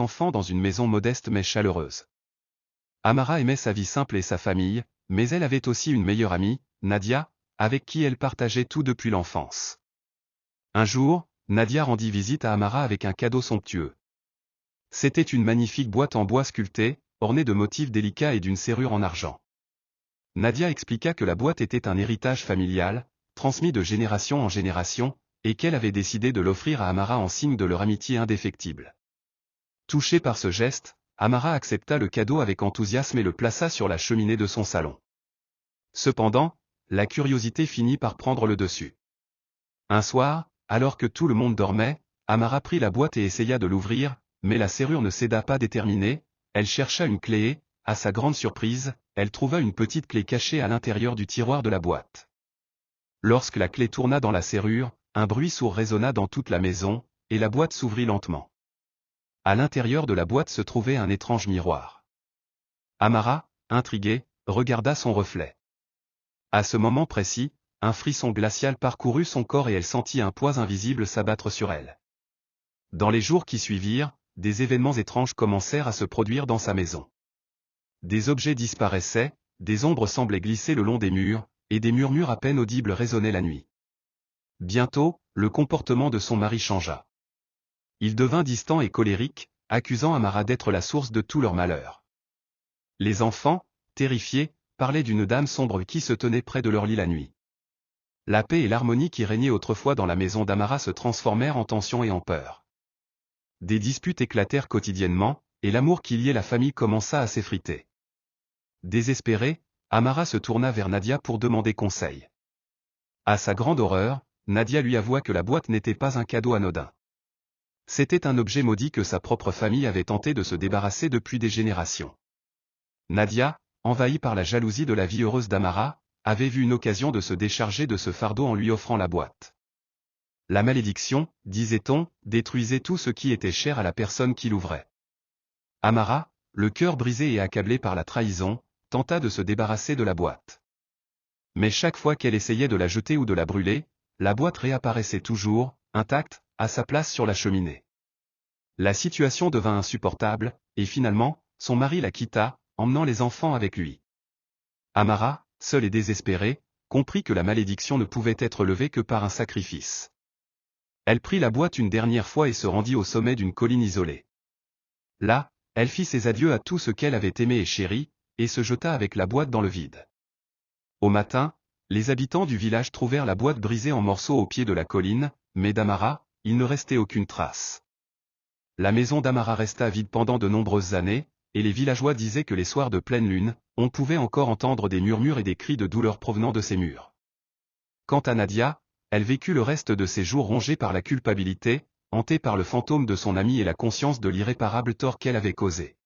enfants dans une maison modeste mais chaleureuse. Amara aimait sa vie simple et sa famille, mais elle avait aussi une meilleure amie, Nadia, avec qui elle partageait tout depuis l'enfance. Un jour, Nadia rendit visite à Amara avec un cadeau somptueux. C'était une magnifique boîte en bois sculpté, ornée de motifs délicats et d'une serrure en argent. Nadia expliqua que la boîte était un héritage familial, transmis de génération en génération, et qu'elle avait décidé de l'offrir à Amara en signe de leur amitié indéfectible. Touchée par ce geste, Amara accepta le cadeau avec enthousiasme et le plaça sur la cheminée de son salon. Cependant, la curiosité finit par prendre le dessus. Un soir, alors que tout le monde dormait, Amara prit la boîte et essaya de l'ouvrir, mais la serrure ne céda pas déterminée, elle chercha une clé et, à sa grande surprise, elle trouva une petite clé cachée à l'intérieur du tiroir de la boîte. Lorsque la clé tourna dans la serrure, un bruit sourd résonna dans toute la maison, et la boîte s'ouvrit lentement. À l'intérieur de la boîte se trouvait un étrange miroir. Amara, intriguée, regarda son reflet. À ce moment précis, un frisson glacial parcourut son corps et elle sentit un poids invisible s'abattre sur elle. Dans les jours qui suivirent, des événements étranges commencèrent à se produire dans sa maison. Des objets disparaissaient, des ombres semblaient glisser le long des murs, et des murmures à peine audibles résonnaient la nuit. Bientôt, le comportement de son mari changea. Il devint distant et colérique, accusant Amara d'être la source de tout leur malheur. Les enfants, terrifiés, parlaient d'une dame sombre qui se tenait près de leur lit la nuit. La paix et l'harmonie qui régnaient autrefois dans la maison d'Amara se transformèrent en tension et en peur. Des disputes éclatèrent quotidiennement, et l'amour qui liait la famille commença à s'effriter. Désespérée, Amara se tourna vers Nadia pour demander conseil. À sa grande horreur, Nadia lui avoua que la boîte n'était pas un cadeau anodin. C'était un objet maudit que sa propre famille avait tenté de se débarrasser depuis des générations. Nadia, envahie par la jalousie de la vie heureuse d'Amara, avait vu une occasion de se décharger de ce fardeau en lui offrant la boîte. La malédiction, disait-on, détruisait tout ce qui était cher à la personne qui l'ouvrait. Amara, le cœur brisé et accablé par la trahison, tenta de se débarrasser de la boîte. Mais chaque fois qu'elle essayait de la jeter ou de la brûler, la boîte réapparaissait toujours, intacte, à sa place sur la cheminée. La situation devint insupportable, et finalement, son mari la quitta, emmenant les enfants avec lui. Amara, seule et désespérée, comprit que la malédiction ne pouvait être levée que par un sacrifice. Elle prit la boîte une dernière fois et se rendit au sommet d'une colline isolée. Là, elle fit ses adieux à tout ce qu'elle avait aimé et chéri, et se jeta avec la boîte dans le vide. Au matin, les habitants du village trouvèrent la boîte brisée en morceaux au pied de la colline, mais d'Amara, il ne restait aucune trace. La maison d'Amara resta vide pendant de nombreuses années, et les villageois disaient que les soirs de pleine lune, on pouvait encore entendre des murmures et des cris de douleur provenant de ces murs. Quant à Nadia, elle vécut le reste de ses jours rongée par la culpabilité, hantée par le fantôme de son ami et la conscience de l'irréparable tort qu'elle avait causé.